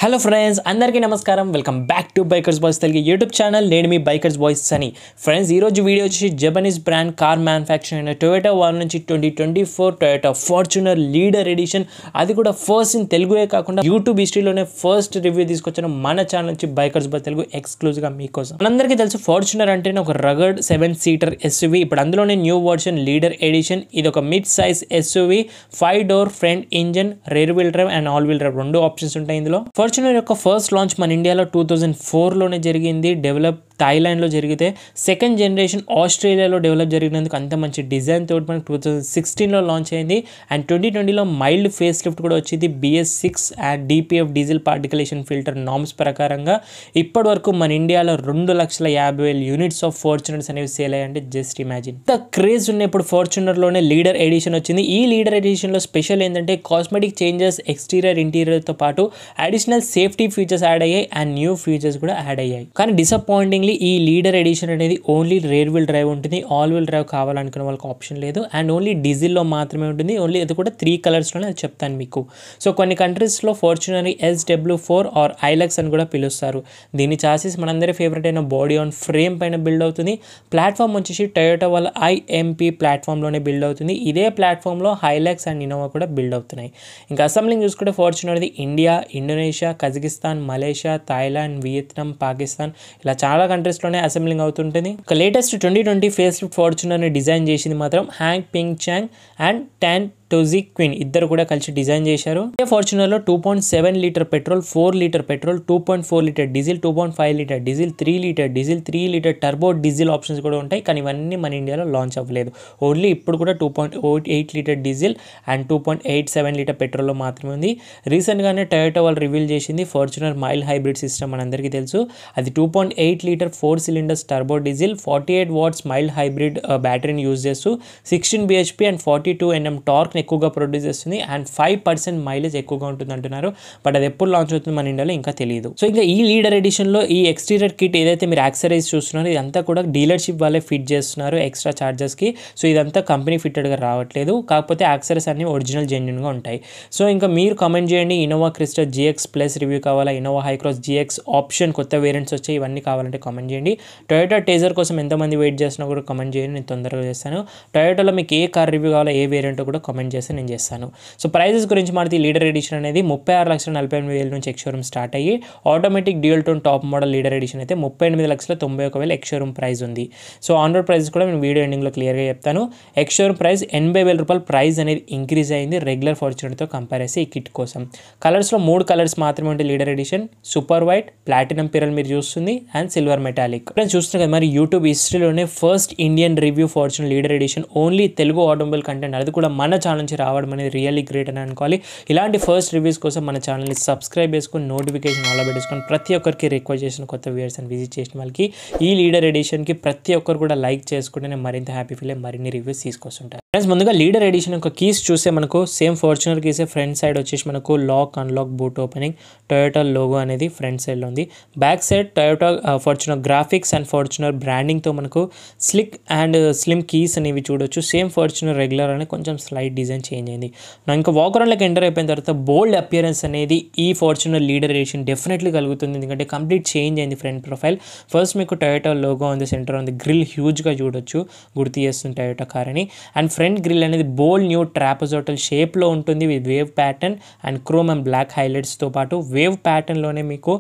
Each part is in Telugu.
హలో ఫ్రెండ్స్, అందరికీ నమస్కారం. Welcome back to bikers boys Telugu YouTube channel. నేను మీ బైకర్స్ బాయ్స్ సనీ. ఫ్రెండ్స్, ఈరోజు వీడియో వచ్చి జపనీస్ బ్రాండ్ కార్ మ్యానుఫ్యాక్చర్ అయిన టొయోటా వార్ నుంచి 2024 టొయోటా ఫార్చునర్ లీడర్ ఎడిషన్, అది కూడా ఫస్ట్ ఇన్ తెలుగుయే కాకుండా యూట్యూబ్ హిస్టరీలోనే ఫస్ట్ రివ్యూ తీసుకొచ్చిన మన ఛానల్ నుంచి బైకర్స్ బాయ్ తెలుగు ఎక్స్క్లూజివ్గా మీకోసం. మనందరికీ తెలుసు ఫార్చునర్ అంటేనే ఒక రగడ్ 7 సీటర్ ఎస్యూవీ. ఇప్పుడు అందులోనే న్యూ వర్షన్ లీడర్ ఎడిషన్. ఇది ఒక mid size SUV, 5 door front engine, rear wheel drive and all wheel drive రెండు ఆప్షన్స్ ఉంటాయి ఇందులో. ఫార్చునర్ యొక్క ఫస్ట్ లాంచ్ మన ఇండియాలో 2004లోనే జరిగింది. డెవలప్ థాయిలాండ్లో జరిగితే సెకండ్ జనరేషన్ ఆస్ట్రేలియాలో డెవలప్ జరిగినందుకు అంత మంచి డిజైన్ తోటి మనకు 2016లో లాంచ్ అయింది. అండ్ 2020లో మైల్డ్ ఫేస్ లిఫ్ట్ కూడా వచ్చింది. BS6 and DPF diesel particulation filter norms ప్రకారంగా ఇప్పటి వరకు మన ఇండియాలో 2,50,000 యూనిట్స్ ఆఫ్ ఫార్చునర్స్ అనేవి సేల్ అయ్యాయంటే జస్ట్ ఇమాజిన్. ఇంత క్రేజ్ ఉన్న ఇప్పుడు ఫార్చునర్లోనే లీడర్ ఎడిషన్ వచ్చింది. ఈ లీడర్ ఎడిషన్లో స్పెషల్ ఏంటంటే కాస్మెటిక్ చేంజెస్ ఎక్స్టీరియర్ ఇంటీరియర్తో పాటు అడిషనల్ సేఫ్టీ ఫీచర్స్ యాడ్ అయ్యాయి అండ్ న్యూ ఫీచర్స్ కూడా యాడ్ అయ్యాయి. కానీ డిసప్పాయింటింగ్లీ ఈ లీడర్ ఎడిషన్ అనేది ఓన్లీ రేర్ వీల్ డ్రైవ్ ఉంటుంది. ఆల్ వీల్ డ్రైవ్ కావాలనుకున్న వాళ్ళకి ఆప్షన్ లేదు. అండ్ ఓన్లీ డీజిల్లో మాత్రమే ఉంటుంది. ఓన్లీ అది కూడా 3 కలర్స్లోనే అది చెప్తాను మీకు. సో కొన్ని కంట్రీస్లో ఫార్చునర్ SW4 ఆర్ ఐలెక్స్ అని కూడా పిలుస్తారు. దీని చాసిస్ మనందరి ఫేవరెట్ అయిన బాడీ ఆన్ ఫ్రేమ్ పైన బిల్డ్ అవుతుంది. ప్లాట్ఫామ్ వచ్చేసి టొయోటా వాళ్ళ IMP ప్లాట్ఫామ్లోనే బిల్డ్ అవుతుంది. ఇదే ప్లాట్ఫామ్లో హైలెక్స్ అండ్ ఇన్నోవా కూడా బిల్డ్ అవుతున్నాయి. ఇంకా అసెంబ్లింగ్ చూసుకుంటే ఫార్చునర్ది India, Indonesia, Kazakhstan, Malaysia, Thailand, Vietnam, Pakistan ఇలా చాలా కంట్రీస్లోనే అసెంబ్లింగ్ అవుతుంటుంది. ఒక లేటెస్ట్ 2020 ఫేస్ లిఫ్ట్ ఫార్చునర్ని డిజైన్ చేసింది మాత్రం Hang Ping Chang and Tan Tozi Qin ఇద్దరు కూడా కలిసి డిజైన్ చేశారు. ఫార్చునర్లో 2.7 litre petrol, 4 litre petrol, 2.4 litre diesel, 2.5 litre diesel, 3 litre diesel, 3 litre turbo diesel options కూడా ఉంటాయి. కానీ ఇవన్నీ మన ఇండియాలో లాంచ్ అవ్వలేదు. ఓన్లీ ఇప్పుడు కూడా 2.8 లీటర్ డీజిల్ అండ్ 2.87 లీటర్ పెట్రోల్లో మాత్రమే ఉంది. రీసెంట్గానే టొయోటా వాళ్ళు రివీల్ చేసింది ఫార్చునర్ మైల్డ్ హైబ్రిడ్ సిస్టమ్. మనందరికీ తెలుసు అది 2.8 litre 4 cylinders turbo diesel, 48 watts mild hybrid బ్యాటరీని యూజ్ చేస్తూ 16 bhp అండ్ 42 Nm టార్క్ ఎక్కువగా ప్రొడ్యూస్ చేస్తుంది అండ్ 5% మైలేజ్ ఎక్కువగా ఉంటుంది అంటున్నారు. బట్ అది ఎప్పుడు లాంచ్ అవుతుంది మన ఇండియాలో ఇంకా తెలియదు. సో ఇంకా ఈ లీడర్ ఎడిషన్లో ఈ ఎక్స్టీరియర్ కిట్ ఏదైతే మీరు యాక్సెసరీస్ చూస్తున్నారో ఇదంతా కూడా డీలర్షిప్ వాళ్ళే ఫిట్ చేస్తున్నారు ఎక్స్ట్రా ఛార్జెస్కి. సో ఇదంతా కంపెనీ ఫిట్టెడ్గా రావట్లేదు. కాకపోతే యాక్సెసరీస్ అన్ని ఒరిజినల్ జెన్యున్గా ఉంటాయి. సో ఇంకా మీరు కామెంట్ చేయండి, Innova Crysta GX plus review కావాలా, ఇన్నోవా హైక్రాస్ GX ఆప్షన్ కొత్త వేరియంట్స్ వచ్చాయి, ఇవన్నీ కావాలంటే కామెంట్ చేయండి. టొయోటా టేజర్ కోసం ఎంతమంది వెయిట్ చేస్తున్నా కూడా కామెంట్ చేయండి, నేను తొందరగా చేస్తాను. టొయోటాలో మీకు ఏ కార్ రివ్యూ కావాలో ఏ వేరియంట్ కూడా కామెంట్ చేస్తే నేను చేస్తాను. సో ప్రైజెస్ గురించి మాట్లాడితే లీడర్ ఎడిషన్ అనేది 36,48,000 నుంచి ఎక్స్షోరూమ్ స్టార్ట్ అయ్యి automatic dual tone top model leader edition అయితే 38,91,000 ఎక్స్షోరూమ్ ప్రైస్ ఉంది. సో ఆన్ రోడ్ ప్రైజెస్ కూడా నేను వీడియో ఎండింగ్లో క్లియర్గా చెప్తాను. ఎక్స్షోరూమ్ ప్రైస్ 80,000 రూపాయలు ప్రైస్ అనేది ఇంక్రీజ్ అయింది రెగ్యులర్ ఫార్చునర్తో కంపేర్ చేసి ఈ కిట్ కోసం. కలర్స్లో 3 కలర్స్ మాత్రమే ఉంటాయి leader edition: super white, platinum pearl మీరు చూస్తుంది అండ్ సిల్వర్ మెటాలిక్. ఫ్రెండ్స్ చూస్తున్నారు కదా, మరి యూట్యూబ్ హిస్టరీలోనే first Indian review Fortuner leader edition only Telugu automobile content, అది కూడా మన ఛానల్ నుంచి రావడం అనేది రియల్లీ గ్రేట్ అని అనుకోవాలి. ఇలాంటి ఫస్ట్ రివ్యూస్ కోసం మన ఛానల్ని సబ్స్క్రైబ్ చేసుకొని నోటిఫికేషన్ ఆల్ పెట్టేసుకొని ప్రతి ఒక్కరికి రిక్వెస్ట్ చేసిన కొత్త వ్యూయర్స్ అని విజిట్ చేసిన వాళ్ళకి ఈ లీడర్ ఎడిషన్కి ప్రతి ఒక్కరు కూడా లైక్ చేసుకుంటే నేను మరింత హ్యాపీ ఫీల్ అయ్యి మరిన్ని రివ్యూస్ తీసుకొస్తుంటాను. ఫ్రెండ్స్ ముందుగా లీడర్ ఎడిషన్ యొక్క కీస్ చూస్తే మనకు సేమ్ ఫార్చునర్ కీసే. ఫ్రంట్ సైడ్ వచ్చేసి మనకు lock, unlock, boot opening, Toyota logo అనేది ఫ్రంట్ సైడ్లో ఉంది. Back side Toyota Fortuner graphics and Fortuner బ్రాండింగ్తో మనకు స్లిక్ అండ్ స్లిమ్ కీస్ అనేవి చూడొచ్చు. సేమ్ ఫార్చునర్ రెగ్యులర్ అనే కొంచెం స్లైట్ డిజైన్ చేంజ్ అయింది. ఇంకా వాకరౌండ్లోకి ఎంటర్ అయిపోయిన తర్వాత బోల్డ్ అపియరెన్స్ అనేది ఈ ఫార్చునర్ లీడర్ ఎడిషన్ డెఫినెట్లీ కలుగుతుంది. ఎందుకంటే కంప్లీట్ చేంజ్ అయింది ఫ్రంట్ ప్రొఫైల్. ఫస్ట్ మీకు టొయోటా లోగో ఉంది, సెంటర్ ఉంది, గ్రిల్ హ్యూజ్గా చూడొచ్చు, గుర్తు చేస్తుంది టొయోటా కార్ అని. అండ్ ఫ్రంట్ గ్రిల్ అనేది బోల్డ్ న్యూ ట్రాపజోటల్ షేప్లో ఉంటుంది with wave pattern and chrome and black హైలైట్స్తో పాటు వేవ్ ప్యాటర్న్లోనే మీకు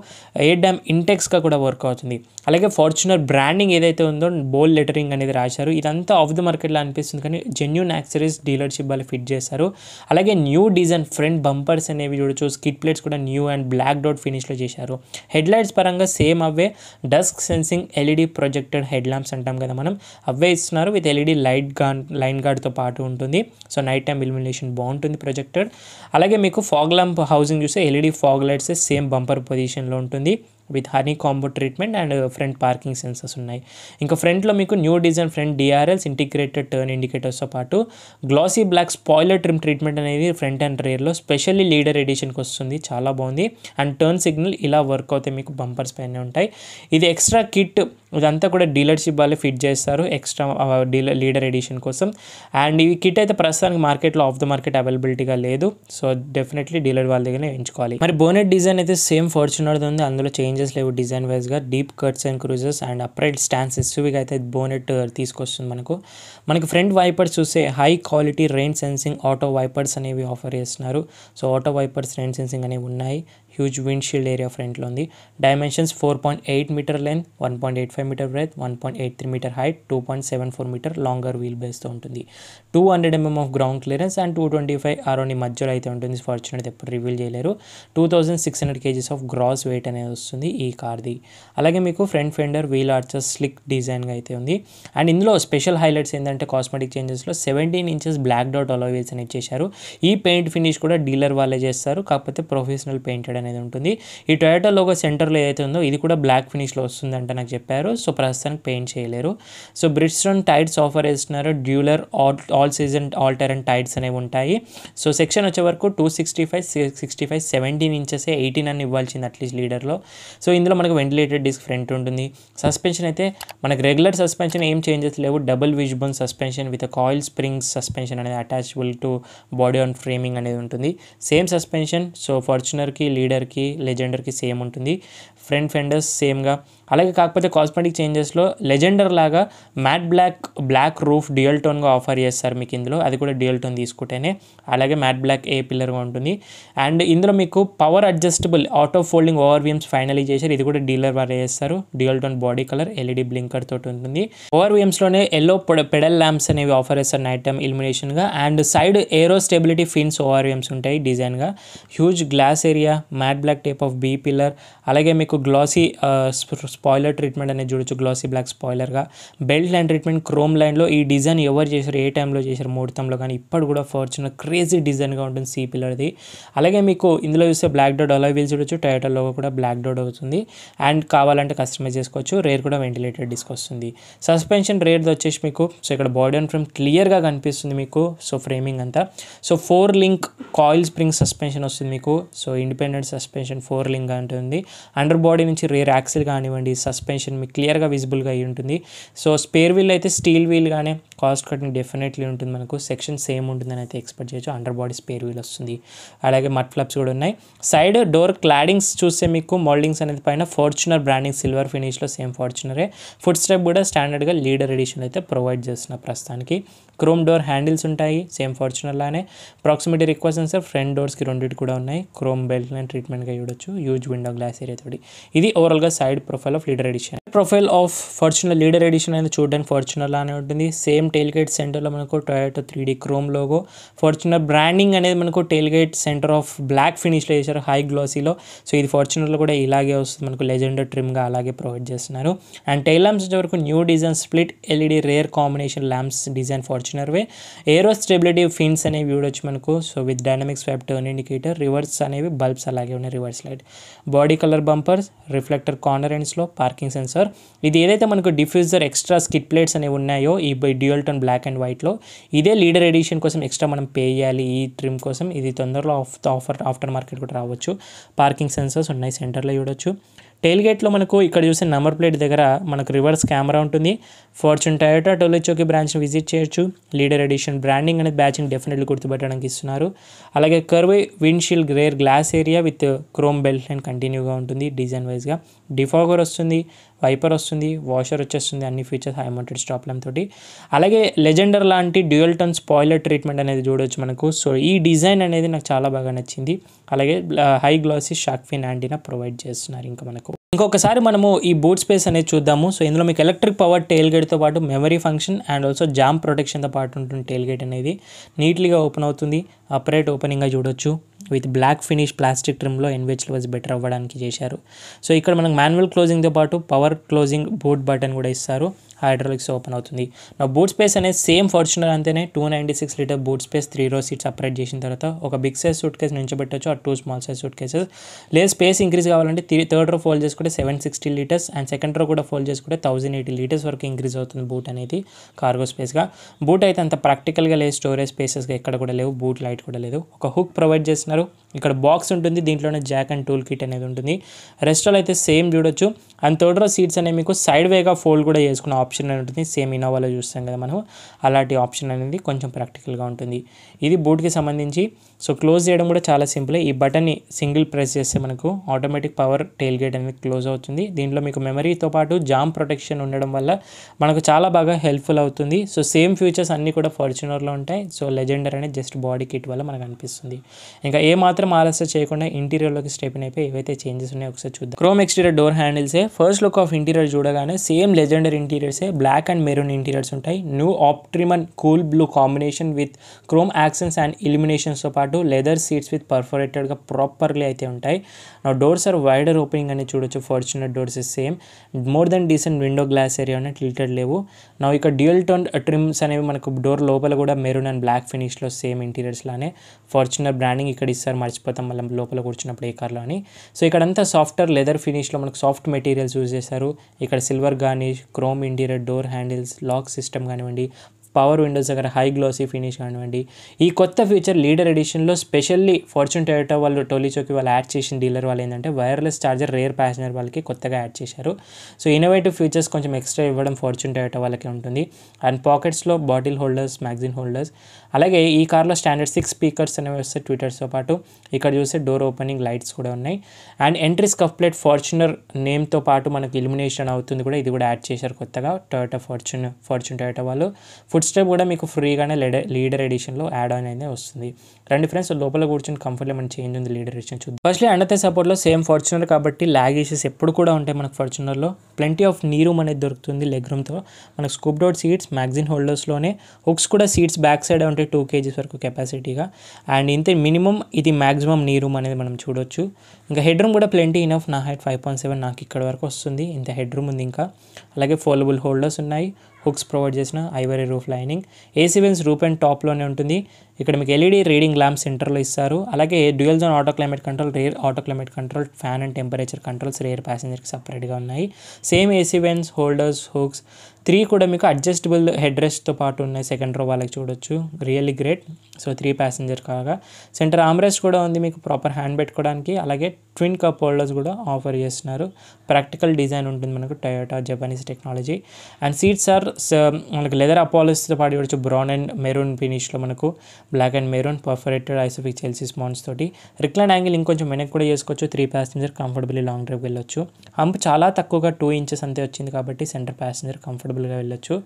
ఎయిర్ డ్యామ్ ఇంటెక్స్గా కూడా వర్క్ అవుతుంది. అలాగే ఫార్చునర్ బ్రాండింగ్ ఏదైతే ఉందో బోల్డ్ లెటరింగ్ అనేది రాశారు. ఇదంతా ఆఫ్ ది మార్కెట్లో అనిపిస్తుంది కానీ జెన్యూన్ యాక్సెసరీస్ డీలర్షిప్ వాళ్ళు ఫిట్ చేశారు. అలాగే న్యూ డిజైన్ ఫ్రంట్ బంపర్స్ అనేవి చూడొచ్చు. స్కిడ్ ప్లేట్స్ కూడా న్యూ అండ్ బ్లాక్ డాట్ ఫినిష్లో చేశారు. హెడ్ లైట్స్ పరంగా సేమ్ అవే dusk sensing LED projected head lamps అంటాం కదా మనం, అవే ఇస్తున్నారు విత్ LED లైన్ గార్డ్తో పాటు ఉంటుంది. సో నైట్ టైం ఇల్యూమినేషన్ బాగుంటుంది ప్రొజెక్టెడ్. అలాగే మీకు ఫాగ్ ల్యాంప్ హౌసింగ్ చూస్తే LED fog lights same bumper పొజిషన్లో ఉంటుంది. With honey combo treatment and front parking sensors ఉన్నాయి. ఇంకా ఫ్రంట్లో మీకు new design front DRLs, integrated turn ఇండికేటర్స్తో పాటు glossy black spoiler trim treatment అనేది ఫ్రంట్ అండ్ రేర్లో స్పెషల్లీ లీడర్ ఎడిషన్కి వస్తుంది. చాలా బాగుంది. అండ్ టర్న్ సిగ్నల్ ఇలా వర్క్ అవుతాయి, మీకు బంపర్స్ పైన ఉంటాయి. ఇది ఎక్స్ట్రా కిట్, ఇదంతా కూడా డీలర్షిప్ వాళ్ళే ఫిట్ చేస్తారు ఎక్స్ట్రా లీడర్ ఎడిషన్ కోసం. అండ్ ఈ కిట్ అయితే ప్రస్తుతానికి మార్కెట్లో ఆఫ్ ద మార్కెట్ అవైలబిలిటీగా లేదు. సో డెఫినెట్లీ డీలర్ వాళ్ళ దగ్గర ఎంచుకోవాలి. మరి బోనెట్ డిజైన్ అయితే సేమ్ ఫార్చునర్ది ఉంది, అందులో చేంజెస్ లేవు డిజైన్ వైజ్గా. Deep cuts and creases and upright stands ఎస్యూవీగా అయితే బోనెట్ తీసుకొస్తుంది మనకి ఫ్రంట్ వైపర్స్ చూస్తే high quality rain sensing auto wipers అనేవి ఆఫర్ చేస్తున్నారు. So auto wipers rain sensing అనేవి ఉన్నాయి. హ్యూజ్ విండ్ షీల్డ్ ఏరియా ఫ్రంట్లో ఉంది. Dimensions 4.8 metre length, 1.85 metre breadth, 1.83 metre height, 2.74 metre longer wheel బేస్తో ఉంటుంది. 200 mm of ground clearance and 225 around మధ్యలో అయితే ఉంటుంది. ఫార్చునర్ ఎప్పుడు రివీల్ చేయలేరు. 2600 kgs ఆఫ్ గ్రాస్ వెయిట్ అనేది వస్తుంది ఈ కార్ది. అలాగే మీకు front fender wheel archers slick డిజైన్గా అయితే ఉంది. అండ్ ఇందులో స్పెషల్ హైలైట్స్ ఏంటంటే కాస్మెటిక్ చేంజెస్లో 17 inches black dot alloy wheels అనేది చేశారు. ఈ పెయింట్ ఫినిష్ కూడా డీలర్ వాళ్ళే చేస్తారు, కాకపోతే ప్రొఫెషనల్ పెయింటెడ్ అనేది ఉంటుంది. ఈ టొయోటా లోగో సెంటర్లో ఏదైతే ఉందో ఇది కూడా బ్లాక్ ఫినిష్లో వస్తుందంట నాకు చెప్పారు. సో ప్రస్తుతానికి పెయింట్ చేయలేరు. సో బ్రిడ్స్టోన్ టైర్స్ ఆఫర్ చేస్తున్నారు. Dueler all season all terrain tyres అనేవి ఉంటాయి. సో సెక్షన్ వచ్చే వరకు 265, 65, 17 inches 18 అని ఇవ్వాల్సింది అట్లీస్ట్ లీడర్లో. సో ఇందులో మనకు వెంటిలేటెడ్ డిస్క్ ఫ్రంట్ ఉంటుంది. సస్పెన్షన్ అయితే మనకు రెగ్యులర్ సస్పెన్షన్ ఏం చేంజెస్ లేవు. Double wishbone suspension with coil springs suspension అనేది attachable to body on framing అనేది ఉంటుంది. సేమ్ సస్పెన్షన్ సో ఫార్చునర్కి, లీడర్కి, లెజెండర్కి సేమ్ ఉంటుంది. ఫ్రంట్ ఫెండర్స్ సేమ్గా. అలాగే కాకపోతే కాస్మెటిక్ చేంజెస్లో లెజెండర్ లాగా మ్యాట్ బ్లాక్ రూఫ్ డ్యూయల్ టోన్గా ఆఫర్ చేస్తారు మీకు ఇందులో. అది కూడా డ్యూయల్ టోన్ తీసుకుంటేనే. అలాగే మ్యాట్ బ్లాక్ ఏ పిల్లర్గా ఉంటుంది. అండ్ ఇందులో మీకు power adjustable auto folding ORVMs finally చేశారు. ఇది కూడా డీలర్ వారు చేస్తారు. Dual tone body colour LED blinker తోటి ఉంటుంది. ఓవర్వీఎమ్స్లోనే ఎల్లో పెడల్ ల్యాంప్స్ అనేవి ఆఫర్ చేస్తారు నైట్ టైమ్ ఇల్యుమినేషన్గా. And side aero stability fins ORVMs ఉంటాయి డిజైన్గా. Huge glass area, matte black type of B pillar. అలాగే మీకు గ్లాసీ స్పాయిలర్ ట్రీట్మెంట్ అనేది చూడొచ్చు, గ్లాసీ బ్లాక్ స్పాయిలర్గా. బెల్ట్ లైన్ ట్రీట్మెంట్ క్రోమ్ లైన్లో. ఈ డిజైన్ ఎవరు చేశారు, ఏ టైంలో చేశారు, ముహూర్తంలో కానీ ఇప్పుడు కూడా ఫార్చునర్ క్రేజీ డిజైన్గా ఉంటుంది సి పిల్లర్ది. అలాగే మీకు ఇందులో చూస్తే బ్లాక్ డోర్ అలాయ్ వీల్స్ చూడొచ్చు. టొయోటా లోగో కూడా బ్లాక్ డోర్ అవుతుంది. అండ్ కావాలంటే కస్టమైజ్ చేసుకోవచ్చు. రేర్ కూడా వెంటిలేటెడ్ డిస్క్ వస్తుంది. సస్పెన్షన్ రేర్ది వచ్చేసి మీకు సో ఇక్కడ బాడీ అండ్ ఫ్రేమ్ క్లియర్గా కనిపిస్తుంది మీకు. సో ఫ్రేమింగ్ అంతా so 4 link coil spring suspension వస్తుంది మీకు. సో ఇండిపెండెంట్ సస్పెన్షన్ 4 లింక్ ఉంటుంది. అండర్ బాడీ నుంచి రేర్ యాక్సిల్ కానివ్వండి సస్పెన్షన్ మీకు క్లియర్గా విజిబుల్గా అయి ఉంటుంది. సో స్పేర్ వీల్ అయితే స్టీల్ వీల్గానే కాస్ట్ కటింగ్ డెఫినెట్లీ ఉంటుంది మనకు. సెక్షన్ సేమ్ ఉంటుందని అయితే ఎక్స్పెక్ట్ చేయొచ్చు. అండర్ బాడీ స్పేర్ వీల్ వస్తుంది. అలాగే మడ్ ఫ్లప్స్ కూడా ఉన్నాయి. సైడ్ డోర్ క్లాడింగ్స్ చూస్తే మీకు మోల్డింగ్స్ అనేది పైన ఫార్చునర్ బ్రాండింగ్ సిల్వర్ ఫినిష్లో సేమ్ ఫార్చునరే. ఫుట్ స్టెప్ కూడా స్టాండర్డ్గా లీడర్ ఎడిషన్ అయితే ప్రొవైడ్ చేస్తున్నారు ప్రస్తుతానికి. క్రోమ్ డోర్ హ్యాండిల్స్ ఉంటాయి సేమ్ ఫార్చునర్ లానే. ప్రాక్సిమిటీ రిక్వెస్ట్ సెన్సర్ ఫ్రంట్ డోర్స్కి రెండింటి కూడా ఉన్నాయి. క్రోమ్ బెల్ట్ లైన్ ట్రీట్మెంట్గా చూడొచ్చు. హ్యూజ్ విండో గ్లాస్ ఏరియా తోటి. ఇది ఓవరాల్గా side profile of leader edition. Profile of Fortuner leader edition అనేది చూడడానికి ఫార్చునర్ లానే ఉంటుంది. సేమ్ టెయిల్ గేట్ సెంటర్లో మనకు Toyota 3D chrome logo. Fortuner branding అనేది మనకు tail gate centre of black ఫినిష్లో చేశారు హై గ్లాసీలో. సో ఇది ఫార్చునర్లో కూడా ఇలాగే వస్తుంది మనకు. లెజెండర్ ట్రిమ్గా అలాగే ప్రొవైడ్ చేస్తున్నారు. అండ్ టైల్ ల్యాంప్స్ వచ్చే వరకు new design split LED rear combination lamps design ఫార్చునర్వే. ఏరో స్టెబిలిటీ ఫిన్స్ అనేవి చూడొచ్చు మనకు. So with dynamic swipe turn indicator, reverse అనేవి బల్బ్స్ అలాగే ఉన్నాయి reverse light. Body colour bumpers, reflector corner ఎండ్స్లో, పార్కింగ్ సెన్సర్. ఇది ఏదైతే మనకు డిఫ్యూజర్ ఎక్స్ట్రా స్కిట్ ప్లేట్స్ అనేవి ఉన్నాయో ఈ డ్యూయల్ టోన్ బ్లాక్ అండ్ వైట్లో, ఇదే లీడర్ ఎడిషన్ కోసం ఎక్స్ట్రా మనం పే చేయాలి ఈ ట్రిమ్ కోసం. ఇది తొందరలో ఆఫ్టర్ మార్కెట్ కూడా రావచ్చు. పార్కింగ్ సెన్సర్స్ ఉన్నాయి సెంటర్లో చూడొచ్చు. టెయిల్ గేట్లో మనకు ఇక్కడ చూసే నెంబర్ ప్లేట్ దగ్గర మనకు రివర్స్ కెమెరా ఉంటుంది. ఫార్చ్యూన్ టొయోటా టోలెచోకి బ్రాంచ్ని విజిట్ చేయొచ్చు. లీడర్ ఎడిషన్ బ్రాండింగ్ అనేది బ్యాచింగ్ డెఫినెట్లీ గుర్తుపెట్టడానికి ఇస్తున్నారు. అలాగే curve windshield greater glass area with chrome belt line కంటిన్యూగా ఉంటుంది డిజైన్ వైజ్గా. డిఫాగర్ వస్తుంది, వైపర్ వస్తుంది, వాషర్ వచ్చేస్తుంది. అన్ని features high mounted stop lamp తోటి. అలాగే లెజెండర్ లాంటి డ్యూయల్ టోన్ స్పాయిలర్ ట్రీట్మెంట్ అనేది చూడవచ్చు మనకు. సో ఈ డిజైన్ అనేది నాకు చాలా బాగా నచ్చింది. అలాగే high glossy shark fin antenna provide చేస్తున్నారు. ఇంకా మనకు ఇంకొకసారి మనము ఈ బూట్ స్పేస్ అనేది చూద్దాము. సో ఇందులో మీకు ఎలక్ట్రిక్ పవర్ టెయిల్ గేట్తో పాటు memory function and also jam ప్రొటెక్షన్తో పాటు ఉంటుంది. టెయిల్ గేట్ అనేది నీట్లీగా ఓపెన్ అవుతుంది. అప్రైట్ ఓపెనింగ్గా చూడొచ్చు. విత్ బ్లాక్ ఫినిష్ ప్లాస్టిక్ ట్రిమ్లో ఎన్విహెచ్ లెవెల్స్ బెటర్ అవ్వడానికి చేశారు. సో ఇక్కడ మనకు మాన్యువల్ క్లోజింగ్తో పాటు పవర్ క్లోజింగ్ బూట్ బటన్ కూడా ఇస్తారు. హైడ్రాలిక్స్ ఓపెన్ అవుతుంది. నా బూట్ స్పేస్ అనేది సేమ్ ఫార్చునర్ అంతేనే 296 litre boot space, 3 row seats upgrade చేసిన తర్వాత ఒక బిగ్ సైజ్ సూట్ కేసు నించోబెట్టచ్చు, ఆ 2 స్మాల్ సైజ్ సూట్ కేసెస్. లేదు స్పేస్ ఇంక్రీజ్ కావాలంటే థర్డ్ రో ఫోల్డ్ చేసుకుంటే 760 లీటర్స్ అండ్ సెకండ్ రో కూడా ఫోల్డ్ చేసుకుంటే 1080 లీటర్స్ వరకు ఇంక్రీజ్ అవుతుంది బూట్ అనేది కార్గో స్పేస్గా. బూట్ అయితే అంత ప్రాక్టికల్గా లేదు, స్టోరేజ్ స్పేసెస్గా ఎక్కడ కూడా లేవు, బూట్ లైట్ కూడా లేదు. ఒక హుక్ ప్రొవైడ్ చేస్తున్నారు, ఇక్కడ బాక్స్ ఉంటుంది, దీంట్లోనే జాక్ అండ్ టూల్ కిట్ అనేది ఉంటుంది. రెస్టాల్ అయితే సేమ్ చూడొచ్చు. అండ్ థర్డ్ రో సీట్స్ అనేవి మీకు సైడ్ వేగా ఫోల్డ్ కూడా చేసుకునే ఆప్షన్ అనేది ఉంటుంది. సేమ్ ఇన్నోవాలో చూస్తాం కదా మనం, అలాంటి ఆప్షన్ అనేది కొంచెం ప్రాక్టికల్గా ఉంటుంది. ఇది బూట్కి సంబంధించి. సో క్లోజ్ చేయడం కూడా చాలా సింపుల్. ఈ బటన్ని సింగిల్ ప్రెస్ చేస్తే మనకు ఆటోమేటిక్ పవర్ టెయిల్ గేట్ అనేది క్లోజ్ అవుతుంది. దీంట్లో మీకు మెమరీతో పాటు జామ్ ప్రొటెక్షన్ ఉండడం వల్ల మనకు చాలా బాగా హెల్ప్ఫుల్ అవుతుంది. సో సేమ్ ఫీచర్స్ అన్నీ కూడా ఫార్చునర్లో ఉంటాయి. సో లెజెండర్ అనేది జస్ట్ బాడీ కిట్ వల్ల మనకు అనిపిస్తుంది. ఇంకా ఏ మాత్రం ఆలస్యం చేయకుండా ఇంటీరియర్లోకి స్టెప్ ఇన్ అయిపోయి ఏవైతే చేంజెస్ ఉన్నాయో ఒకసారి చూద్దాం. క్రోమ్ ఎక్స్టీరియర్ డోర్ హ్యాండిల్సే. ఫస్ట్ లుక్ ఆఫ్ ఇంటీరియర్ చూడగానే సేమ్ లెజెండర్ ఇంటీరియర్సే, బ్లాక్ అండ్ మెరూన్ ఇంటీరియర్స్ ఉంటాయి. న్యూ ఆప్ట్రిమన్ cool blue combination with chrome accents and ఇల్యూమినేషన్స్తో పాటు లెదర్ సీట్స్ విత్ పర్ఫోరేటెడ్గా ప్రాపర్లీ అయితే ఉంటాయి. నా డోర్స్ ఆర్ వైడర్ ఓపెనింగ్ అని చూడొచ్చు. Fortuner doors same more than decent window glass area అనేది టిల్టెడ్ లేవు. నా ఇక డ్యూయల్ టోన్ ట్రిమ్స్ అనేవి మనకు డోర్ లోపల కూడా మెరూన్ అండ్ బ్లాక్ ఫినిష్లో సేమ్ ఇంటీరియర్స్ లానే ఫార్చునర్ బ్రాండింగ్ ఇక్కడ ఇస్తారు, మర్చిపోతాం మళ్ళీ లోపల కూర్చున్నప్పుడు ఏ కార్లో అని. సో ఇక్కడంతా సాఫ్ట్వేర్ లెదర్ ఫినిష్లో మనకు సాఫ్ట్ మెటీరియల్స్ యూజ్ చేశారు. ఇక్కడ silver garnish, chrome interior door handles, lock system కానివ్వండి, పవర్ విండోస్ దగ్గర హై గ్లాసీ ఫినిష్ కానివ్వండి. ఈ కొత్త ఫీచర్ లీడర్ ఎడిషన్లో స్పెషల్లీ ఫార్చ్యూన్ టొయోటా వాళ్ళు టోలీచోకి వాళ్ళు యాడ్ చేసిన డీలర్ వాళ్ళు ఏంటంటే వైర్లెస్ ఛార్జర్ రేర్ ప్యాసింజర్ వాళ్ళకి కొత్తగా యాడ్ చేశారు. సో ఇన్నోవేటివ్ ఫీచర్స్ కొంచెం ఎక్స్ట్రా ఇవ్వడం ఫార్చ్యూన్ టొయోటా వాళ్ళకి ఉంటుంది. అండ్ పాకెట్స్లో బాటిల్ హోల్డర్స్, మ్యాగజైన్ హోల్డర్స్. అలాగే ఈ కార్లో స్టాండర్డ్ 6 స్పీకర్స్ అనేవి వస్తాయి ట్విటర్స్తో పాటు. ఇక్కడ చూస్తే డోర్ ఓపెనింగ్ లైట్స్ కూడా ఉన్నాయి. And entry scuff plate Fortuner నేమ్తో పాటు మనకి ఇల్యూమినేషన్ అవుతుంది కూడా, ఇది కూడా యాడ్ చేశారు కొత్తగా టొయోటా ఫార్చ్యూన్ టొయోటా వాళ్ళు. ఫుడ్ స్టెప్ కూడా మీకు ఫ్రీగానే లీడర్ ఎడిషన్లో యాడ్ ఆన్ అనేది వస్తుంది. రండి ఫ్రెండ్స్, లోపల కూర్చొని కంఫర్ట్గా మన చేంజ్ ఉంది లీడర్ ఎడిషన్ చూద్దాం. ఫస్ట్లీ అండర్తే సపోర్ట్లో సేమ్ ఫార్చునర్ కాబట్టి ల్యాగ్ ఇష్యూస్ ఎప్పుడు కూడా ఉంటాయి మనకు ఫార్చునర్లో. ప్లెంటీ ఆఫ్ నీ రూమ్ అనేది దొరుకుతుంది లెగ్ రూమ్తో. మనకు స్కూప్ డౌట్ సీట్స్, మ్యాగజైన్ హోల్డర్స్లోనే హుక్స్ కూడా సీట్స్ బ్యాక్ సైడ్ ఉంటాయి 2 kgs వరకు కెపాసిటీగా. అండ్ ఇంతే మినిమం ఇది మ్యాక్సిమం నీ రూమ్ అనేది మనం చూడొచ్చు. ఇంకా హెడ్ రూమ్ కూడా ప్లెంటీ ఇనఫ్. నా హైట్ 5.7, నాకు ఇక్కడ వరకు వస్తుంది, ఇంత హెడ్ రూమ్ ఉంది. ఇంకా అలాగే ఫోల్డబుల్ హోల్డర్స్ ఉన్నాయి, హుక్స్ ప్రొవైడ్ చేసిన ivory roof lining. AC vents roof and టాప్లోనే ఉంటుంది. ఇక్కడ మీకు ఎల్ఈడి రీడింగ్ ల్యాంప్ సెంటర్లో ఇస్తారు. అలాగే dual zone auto climate control, rear auto climate control, fan and temperature controls rear ప్యాసింజర్కి సపరేట్గా ఉన్నాయి. Same AC vents, holders, hooks 3 కూడా మీకు అడ్జస్టబుల్ హెడ్ రెస్ట్తో పాటు ఉన్నాయి. సెకండ్ రో వాళ్ళకి చూడొచ్చు, రియల్లీ గ్రేట్. సో 3 ప్యాసింజర్ కాగా సెంటర్ ఆమ్రెస్ట్ కూడా ఉంది మీకు ప్రాపర్ హ్యాండ్ పెట్టుకోవడానికి. అలాగే ట్విన్ కప్ హోల్డర్స్ కూడా ఆఫర్ చేస్తున్నారు. ప్రాక్టికల్ డిజైన్ ఉంటుంది మనకు Toyota Japanese technology. And seats are మనకు లెదర్ అపాలిస్తో పాటు చూడొచ్చు, బ్రౌన్ అండ్ మెరూన్ ఫినిష్లో మనకు black and maroon perforated ISOFIX చెల్సీ స్పాన్స్ తోటి. రిక్లైన్ యాంగిల్ ఇంకొంచెం వెనక్కి కూడా చేసుకోవచ్చు. 3 ప్యాసింజర్ కంఫర్టబుల్లీ లాంగ్ డ్రైవ్ వెళ్ళొచ్చు. హంప్ చాలా తక్కువగా 2 inches అంతే వచ్చింది కాబట్టి సెంటర్ ప్యాసింజర్ కంఫర్టబుల్గా వెళ్ళొచ్చు.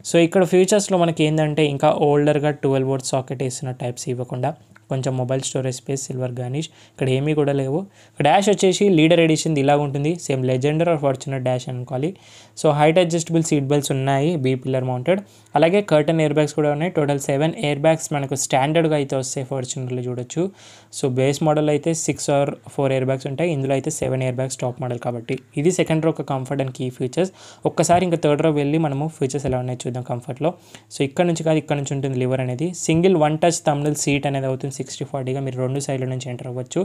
సో ఇక్కడ ఫీచర్స్లో మనకి ఏంటంటే ఇంకా ఓల్డర్గా 12 volts సాకెట్ వేసిన టైప్స్ ఇవ్వకుండా కొంచెం mobile storage space, silver garnish ఇక్కడ ఏమీ కూడా లేవు. డాష్ వచ్చేసి లీడర్ ఎడిషన్ ఇలా ఉంటుంది, same Legender or Fortuner dash అనుకోవాలి. So height adjustable seat belts ఉన్నాయి, బీ పిల్లర్ మౌంటెడ్. అలాగే కర్టన్ ఎయిర్ బ్యాగ్స్ కూడా ఉన్నాయి. టోటల్ 7 ఎయిర్ బ్యాగ్స్ మనకు స్టాండర్డ్గా అయితే వస్తాయి ఫార్చునర్లో చూడొచ్చు. సో బేస్ మోడల్ అయితే 6 or 4 ఎయిర్ బ్యాగ్స్ ఉంటాయి, ఇందులో అయితే 7 ఎయిర్ బ్యాగ్స్ టాప్ మోడల్ కాబట్టి. ఇది సెకండ్ రో ఒక కంఫర్ట్ అండ్ కీ ఫీచర్స్. ఒక్కసారి ఇంకా థర్డ్ రో వెళ్ళి మనము ఫీచర్స్ ఎలా ఉన్నాయో చూద్దాం కంఫర్ట్లో. సో ఇక్కడ నుంచి కాదు, ఇక్కడ నుంచి ఉంటుంది లివర్ అనేది. సింగిల్ 1 touch థంబ్నెల్ సీట్ అనేది అవుతుంది 60-40గా. మీరు 2 సైడ్ల నుంచి ఎంటర్ అవ్వచ్చు.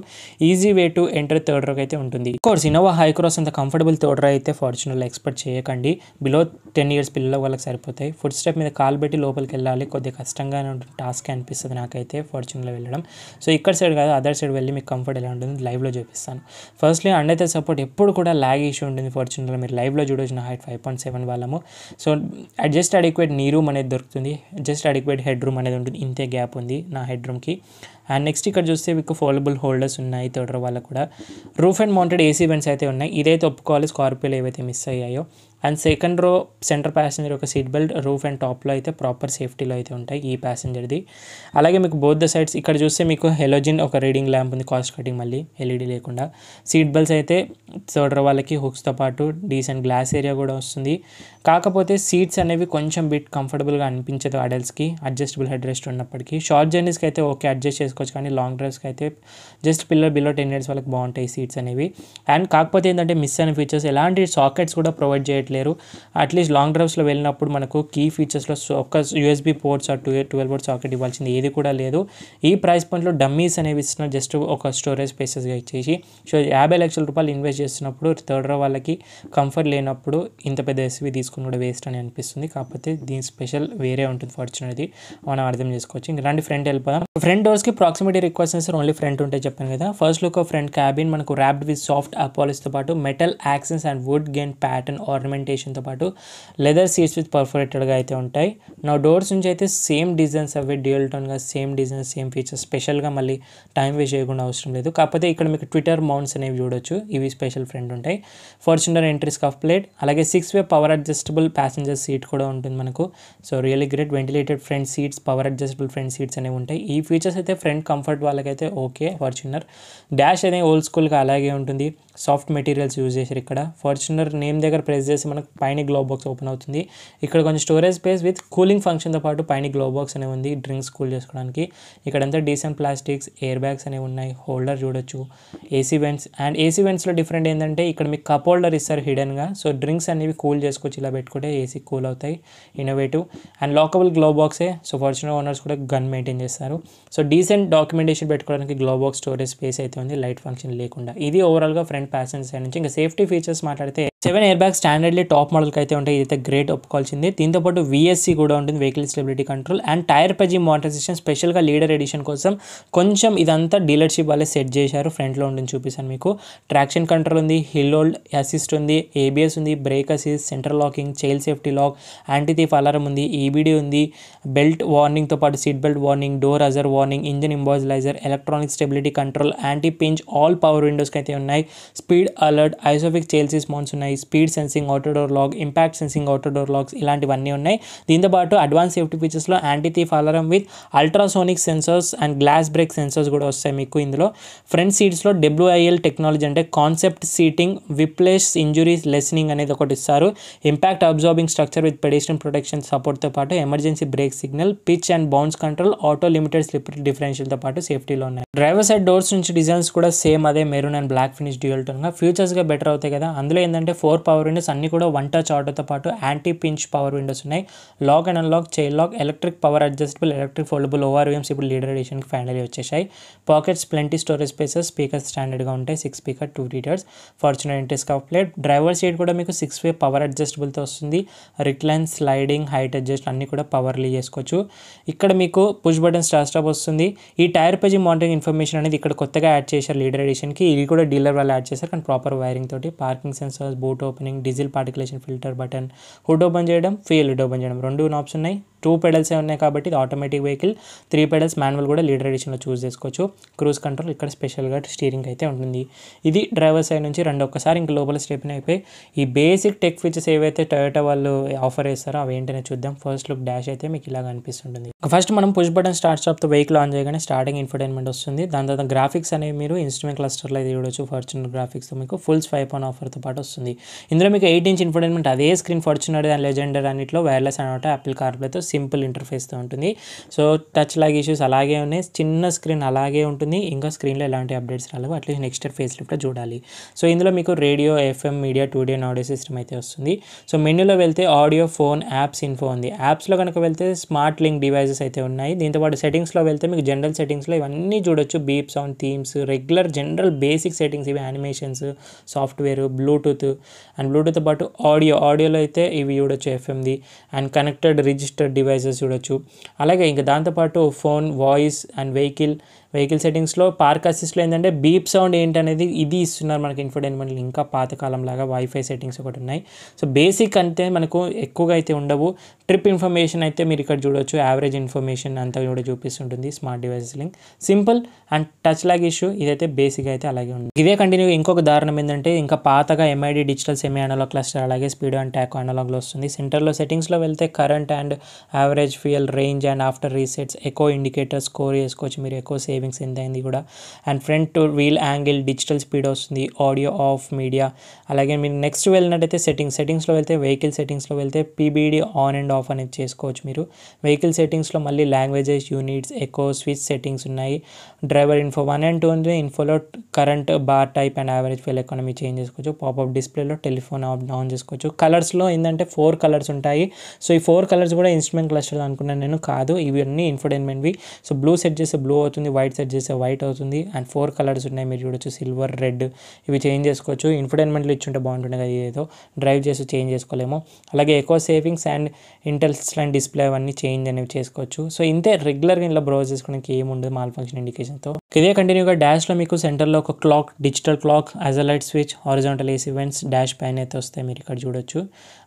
Easy way to enter third రోకి అయితే ఉంటుంది. కోర్స్ ఇన్నోవా హై క్రాస్ అంత కంఫర్టబుల్ థర్డ్ రో అయితే ఫార్చునర్లో ఎక్స్పెక్ట్ చేయకండి. బిలో 10 years పిల్లల వాళ్ళకి సరిపోతాయి. ఫుడ్ స్టెప్ మీద కాలు పెట్టి లోపలికి వెళ్ళాలి, కొద్దిగా కష్టంగానే ఉంటుంది, టాస్క్ అనిపిస్తుంది నాకైతే ఫార్చునర్లో వెళ్ళడం. సో ఇక్కడ సైడ్ కాదు, అదర్ సైడ్ వెళ్ళి మీకు కంఫర్ట్ ఎలా ఉంటుంది లైవ్లో చూపిస్తాను. ఫస్ట్లీ అండైతే సపోర్ట్ ఎప్పుడు కూడా ల్యాగ్ ఇష్యూ ఉంటుంది ఫార్చునర్లో. మీరు లైవ్లో చూడొచ్చిన హైట్ 5.7 వాళ్ళము. సో జస్ట్ అడిక్వేట్ నీ రూమ్ అనేది దొరుకుతుంది, జస్ట్ అడిక్వేట్ హెడ్ రూమ్ అనేది ఉంటుంది, ఇంతే గ్యాప్ ఉంది నా హెడ్ రూమ్కి. అండ్ నెక్స్ట్ ఇక్కడ చూస్తే మీకు ఫోల్డబుల్ హోల్డర్స్ ఉన్నాయి థర్డ్ రో వాళ్ళకు కూడా. Roof and mounted AC vents అయితే ఉన్నాయి. ఇదైతే ఒప్పుకోవాలి, స్కార్పియోలో ఏవైతే మిస్ అయ్యాయో. And second row centre passenger ఒక సీట్ బెల్ట్, రూఫ్ అండ్ టాప్లో అయితే ప్రాపర్ సేఫ్టీలో అయితే ఉంటాయి ఈ ప్యాసింజర్ది. అలాగే మీకు బోత్ ద సైడ్స్ ఇక్కడ చూస్తే మీకు హెలోజిన్ ఒక రీడింగ్ ల్యాంప్ ఉంది, కాస్ట్ కటింగ్ మళ్ళీ ఎల్ఈడి లేకుండా. సీట్ బెల్ట్స్ అయితే థర్డ్ రో వాళ్ళకి హుక్స్తో పాటు డీసెంట్ గ్లాస్ ఏరియా కూడా వస్తుంది. కాకపోతే సీట్స్ అనేవి కొంచెం బిట్ కంఫర్టబుల్గా అనిపించదు అడల్ట్స్కి, అడ్జస్టబుల్ హెడ్ రెస్ట్ ఉన్నప్పటికీ. షార్ట్ జర్నీస్కి అయితే ఓకే అడ్జస్ట్ చేసుకోవచ్చు. చేసుకోవచ్చు, కానీ లాంగ్ డ్రైవ్స్కి అయితే జస్ట్ బిలో 10 ఇయర్స్ వాళ్ళకి బాగుంటాయి సీట్స్ అనేవి. అండ్ కాకపోతే ఏంటంటే మిస్ అయిన ఫీచర్స్, ఎలాంటి సాకెట్స్ కూడా ప్రొవైడ్ చేయట్లేరు. అట్లీస్ట్ లాంగ్ డ్రైవ్స్లో వెళ్ళినప్పుడు మనకు కీ ఫీచర్స్లో ఒక యూఎస్బీ పోర్ట్స్ 12 పోర్ట్ సాకెట్ ఇవ్వాల్సింది ఏది కూడా లేదు. ఈ ప్రైస్ పాయింట్లో డమ్మీస్ అనేవి ఇస్తున్నారు, జస్ట్ ఒక స్టోరేజ్ స్పేసెస్గా ఇచ్చేసి. సో 50 లక్షల రూపాయలు ఇన్వెస్ట్ చేస్తున్నప్పుడు థర్డ్ రో వాళ్ళకి కంఫర్ట్ లేనప్పుడు ఇంత పెద్ద ఎస్వి తీసుకుని కూడా వేస్ట్ అని అనిపిస్తుంది. కాకపోతే దీని స్పెషల్ వేరే ఉంటుంది ఫార్చునర్ది, మనం అర్థం చేసుకోవచ్చు. ఇంక రండి ఫ్రంట్ వెళ్ళిపోదాం. ఫ్రంట్ డోర్స్కి proximity request sensor only front ఉంటే చెప్పాను కదా. First look of front cabin మనకు ర్యాప్డ్ విత్ సాఫ్ట్ అపాలిష్తో పాటు metal accents and wood grain pattern ఆర్నమెంటేషన్తో పాటు లెదర్ సీట్స్ విత్ పర్ఫోరేటెడ్గా అయితే ఉంటాయి. నా డోర్స్ నుంచి అయితే సేమ్ డిజైన్స్ అవి డ్యూయల్ టోన్గా, సేమ్ డిజైన్స్ సేమ్ ఫీచర్స్, స్పెషల్గా మళ్ళీ టైం వేస్ట్ చేయకుండా అవసరం లేదు. కాకపోతే ఇక్కడ మీకు ట్విట్టర్ మౌంట్స్ అనేవి చూడొచ్చు, ఇవి స్పెషల్ ఫ్రంట్ ఉంటాయి. ఫార్చునర్ ఎంట్రీ స్కఫ్ ప్లేట్, అలాగే 6-వే పవర్ అడ్జస్టబుల్ ప్యాసింజర్ సీట్ కూడా ఉంటుంది మనకు. So really great. Ventilated front seats, power adjustable front seats అనేవి ఉంటాయి. ఈ ఫీచర్స్ అయితే ఫ్రంట్ కంఫర్ట్ వాళ్ళకైతే ఓకే. ఫార్చునర్ డాష్ అనేది ఓల్డ్ స్కూల్గా అలాగే ఉంటుంది, సాఫ్ట్ మెటీరియల్స్ యూజ్ చేశారు ఇక్కడ. ఫార్చునర్ నేమ్ దగ్గర ప్రెస్ చేసి మనకు పైన గ్లో బాక్స్ ఓపెన్ అవుతుంది. ఇక్కడ కొంచెం స్టోరేజ్ స్పేస్ విత్ కూలింగ్ ఫంక్షన్తో పాటు పైన గ్లో బాక్స్ అనేవి ఉంది డ్రింక్స్ కూల్ చేసుకోవడానికి. ఇక్కడంతా డీసెంట్ ప్లాస్టిక్స్, ఎయిర్ బ్యాగ్స్ అనేవి ఉన్నాయి, హోల్డర్ చూడొచ్చు, ఏసీ వెంట్స్. అండ్ ఏసీ వెంట్స్లో డిఫరెంట్ ఏంటంటే ఇక్కడ మీకు కప్ హోల్డర్ ఇస్తారు హిడెన్గా. సో డ్రింక్స్ అనేవి కూల్ చేసుకోవచ్చు, ఇలా పెట్టుకుంటే ఏసీ కూల్ అవుతాయి, ఇన్నోవేటివ్. అండ్ లాకబుల్ గ్లో బాక్సే. సో ఫార్చునర్ ఓనర్స్ కూడా గన్ మెయింటైన్ చేస్తారు. సో డీసెంట్ డాక్యుమెంటేషన్ పెట్టుకోవడానికి గ్లో బాక్స్ స్టోరేజ్ స్పేస్ అయితే ఉంది, లైట్ ఫంక్షన్ లేకుండా. ఇది ఓవరాల్గా ఫ్రంట్ ప్యాసింజర్ సైడ్ నుంచి. ఇంకా సేఫ్టీ ఫీచర్స్ మాట్లాడితే 7 ఎయిర్ బ్యాగ్స్ స్టాండర్డ్లీ టాప్ మోడల్కి అయితే ఉంటాయి, ఇదైతే గ్రేట్ ఒప్పుకోవాల్సింది. దీంతోపాటు VSC కూడా ఉంటుంది, vehicle stability control. And tyre pressure motorization స్పెషల్గా లీడర్ ఎడిషన్ కోసం కొంచెం ఇదంతా డీలర్షిప్ వాళ్ళే సెట్ చేశారు. ఫ్రంట్లో ఉంటుంది చూపిస్తాను మీకు. ట్రాక్షన్ కంట్రోల్ ఉంది, హిల్ హోల్డ్ అసిస్ట్ ఉంది, ABS ఉంది, brake assist, central locking, child safety lock, anti theft alarm ఉంది, EBD ఉంది, బెల్ట్ వార్నింగ్తో పాటు seat belt warning, door ajar warning, engine immobiliser, electronic stability control, anti pinch, all power విండోస్కి అయితే ఉన్నాయి. Speed alert, ISOFIX child mounts ఉన్నాయి, speed sensing auto door lock, impact sensing auto door locks, ఇలాంటివన్నీ ఉన్నాయి. దీంతోపాటు అడ్వాన్స్ సేఫ్టీ ఫీచర్స్లో anti theft alarm with ultrasonic sensors and glass break sensors కూడా వస్తాయి మీకు ఇందులో. ఫ్రంట్ సీట్స్లో WIL టెక్నాలజీ అంటే concept seating, whiplash injuries lessening అనేది ఒకటి ఇస్తారు. Impact absorbing structure with pedestrian protection సపోర్ట్తో పాటు emergency brake signal, pitch and bounce control, auto limited slip డిఫరెన్షియల్తో పాటు సేఫ్టీలో ఉన్నాయి. డ్రైవర్ సైడ్ డోర్స్ నుంచి డిజైన్స్ కూడా సేమ్ అదే maroon and black finish dual టోన్గా. ఫ్యూచర్స్గా బెటర్ అవుతాయి కదా. అందులో ఏంటంటే 4 పవర్ విండోస్ అన్ని కూడా 1 టచ్ ఆటోతో పాటు యాంటీ పించ్ పవర్ విండోస్ ఉన్నాయి. Lock and unlock, child lock, electric power adjustable, electric foldable ORVMs ఇప్పుడు లీడర్ ఎడిషన్కి ఫైనల్లీ వచ్చేసాయి. Pockets, plenty storage spaces, speakers స్టాండర్డ్గా ఉంటాయి, 6 speaker 2 readers. Fortuner entry scuff plate, driver seat కూడా మీకు 6-వే పవర్ అడ్జస్టబుల్తో వస్తుంది. రిక్లైన్, స్లైడింగ్, హైట్ అడ్జస్ట్ అన్ని కూడా పవర్లీ చేసుకోవచ్చు. ఇక్కడ మీకు పుష్ బటన్ స్టార్ట్ స్టాప్ వస్తుంది. ఈ టైర్ పేజీ మానిటరింగ్ ఇన్ఫర్మేషన్ అనేది ఇక్కడ కొత్తగా యాడ్ చేశారు లీడర్ ఎడిషన్కి. ఇది కూడా డీలర్ వాళ్ళు యాడ్ చేశారు, కానీ ప్రాపర్ వైరింగ్ తోటి. Parking sensors, boot opening, diesel particulation filter button, hood open చేయడం, ఫ్యూయల్ లిడ్ ఓపెన్ చేయడం, 2 నాబ్స్ ఉన్నాయి. 2 పెడల్సే ఉన్నాయి కాబట్టి ఇది ఆటోమేటిక్ వెహికల్. 3 పెడల్స్ మాన్యువల్ కూడా లీడర్ ఎడిషన్లో చూస్ చేసుకోవచ్చు. క్రూజ్ కంట్రోల్ ఇక్కడ స్పెషల్గా స్టీరింగ్ అయితే ఉంటుంది. ఇది డ్రైవర్ సైడ్ నుంచి రెండు. ఒక్కసారి ఇంక లోపల స్టెప్ అయిపోయి ఈ బేసిక్ టెక్ ఫీచర్స్ ఏవైతే టొయోటా వాళ్ళు ఆఫర్ చేస్తారో అవి ఏంటనే చూద్దాం. ఫస్ట్ లుక్ డాష్ అయితే మీకు ఇలాగ అనిపిస్తుంటుంది. ఫస్ట్ మనం పుష్ బటన్ స్టార్ట్ స్టాప్తో వెహికల్ ఆన్ చేయగానే స్టార్టింగ్ ఇన్ఫర్టైన్మెంట్ వస్తుంది. దాని తర్వాత గ్రాఫిక్స్ అనేవి మీరు ఇన్స్ట్రుమెంట్ క్లస్టర్లో అయితే చూడొచ్చు. ఫార్చునర్ గ్రాఫిక్స్తో మీకు ఫుల్ స్వైప్ ఆన్ ఆఫర్తో పాటు వస్తుంది. ఇందులో మీకు 8-inch ఇన్ఫర్టైన్మెంట్, అదే స్క్రీన్ ఫార్చునర్ అండ్ లెజెండర్ అన్నింటిలో వైర్లెస్ అనమాట, యాపిల్ కార్ప్లేతో సింపుల్ ఇంటర్ఫేస్తో ఉంటుంది. సో టచ్ లాగ్ ఇష్యూస్ అలాగే ఉన్నాయి, చిన్న స్క్రీన్ అలాగే ఉంటుంది. ఇంకా స్క్రీన్లో ఎలాంటి అప్డేట్స్ రాలేవు, అట్లీస్ట్ నెక్స్ట్ ఇయర్ ఫేస్ లిఫ్ట్లో చూడాలి. సో ఇందులో మీకు radio, FM, media, 2D and audio system అయితే వస్తుంది. సో మెనూలో వెళ్తే ఆడియో, ఫోన్, యాప్స్ ఇన్ఫో ఉంది. యాప్స్లో కనుక వెళ్తే స్మార్ట్ లింక్ డివైజెస్ అయితే ఉన్నాయి. దీంతోపాటు సెట్టింగ్స్లో వెళ్తే మీకు జనరల్ సెట్టింగ్స్లో ఇవన్నీ చూడొచ్చు. Beep sound, themes, regular general basic settings, ఇవి యానిమేషన్స్, సాఫ్ట్వేర్, బ్లూటూత్ అండ్ బ్లూటూత్తో పాటు ఆడియోలో అయితే ఇవి చూడొచ్చు FMది అండ్ కనెక్టెడ్ రిజిస్టర్డ్ డివైసెస్ చూడొచ్చు. అలాగే ఇంకా దాంతోపాటు ఫోన్, వాయిస్ అండ్ వెహికల్ సెట్టింగ్స్లో పార్క్ అసిస్ట్లో ఏంటంటే బీప్ సౌండ్ ఏంటనేది ఇది ఇస్తున్నారు మనకి ఇన్ఫర్టైన్మెంట్లో. ఇంకా పాతకాలం లాగా వైఫై సెట్టింగ్స్ ఒకటి ఉన్నాయి. సో బేసిక్ అంటే మనకు ఎక్కువగా అయితే ఉండవు. ట్రిప్ ఇన్ఫర్మేషన్ అయితే మీరు ఇక్కడ చూడొచ్చు, యావరేజ్ ఇన్ఫర్మేషన్ అంతా కూడా చూపిస్తుంటుంది. Smart devices link, simple and touch lag issue ఇదైతే బేసిక్ అయితే అలాగే ఉంది. ఇదే కంటిన్యూ ఇంకొక దారుణం ఏంటంటే ఇంకా పాతగా MID digital semi analog cluster, అలాగే స్పీడ్ అండ్ టాకో అనలాగ్లో వస్తుంది. సెంటర్లో సెట్టింగ్స్లో వెళ్తే current and average, fuel, range and after resets, eco indicator, score చేసుకోవచ్చు మీరు, ఎకో సేవింగ్ సేవింగ్స్ ఎంత అయింది కూడా. And front wheel angle, digital speed వస్తుంది, ఆడియో ఆఫ్, మీడియా. అలాగే మీరు నెక్స్ట్ వెళ్ళినట్టయితే సెట్టింగ్స్లో వెళ్తే వెహికల్ సెట్టింగ్స్లో వెళ్తే పీబీడీ ఆన్ అండ్ ఆఫ్ అనేది చేసుకోవచ్చు మీరు. వెహికల్ సెట్టింగ్స్లో మళ్ళీ languages, units, eco, switch settings ఉన్నాయి. డ్రైవర్ ఇన్ఫో 1 and 2 ఉంది. ఇన్ఫోలో current, bar type and average fuel economy change చేసుకోవచ్చు. పాపప్ డిస్ప్లేలో టెలిఫోన్ ఆన్ చేసుకోవచ్చు. కలర్స్లో ఏంటంటే 4 కలర్స్ ఉంటాయి. సో ఈ 4 కలర్స్ కూడా ఇన్స్ట్రుమెంట్ క్లస్టర్ అనుకున్నాను నేను, కాదు, ఇవన్నీ ఇన్ఫోటైన్మెంట్వి. సో బ్లూ సెట్ చేస్తే బ్లూ అవుతుంది, వైట్ సెట్ చేస్తే వైట్ అవుతుంది. అండ్ 4 కలర్స్ ఉన్నాయి మీరు చూడొచ్చు, సిల్వర్, రెడ్, ఇవి చేంజ్ చేసుకోవచ్చు. ఇన్ఫోటైన్మెంట్లో ఇచ్చుంటే బాగుంటుంది కదా, ఏదో డ్రైవ్ చేసి చేంజ్ చేసుకోలేము. అలాగే eco savings and intelligent display అవన్నీ చేంజ్ అనేవి చేసుకోవచ్చు. సో ఇంతే, రెగ్యులర్గా ఇలా బ్రౌజ్ చేసుకోవడానికి ఏముండదు మాల్ ఫంక్షన్ ఇండికేషన్తో. ఇదే కంటిన్యూగా డాష్లో మీకు సెంటర్లో ఒక clock, digital clock, light switch, horizontal AC vents, dash పైన అయితే వస్తాయి మీరు ఇక్కడ చూడొచ్చు.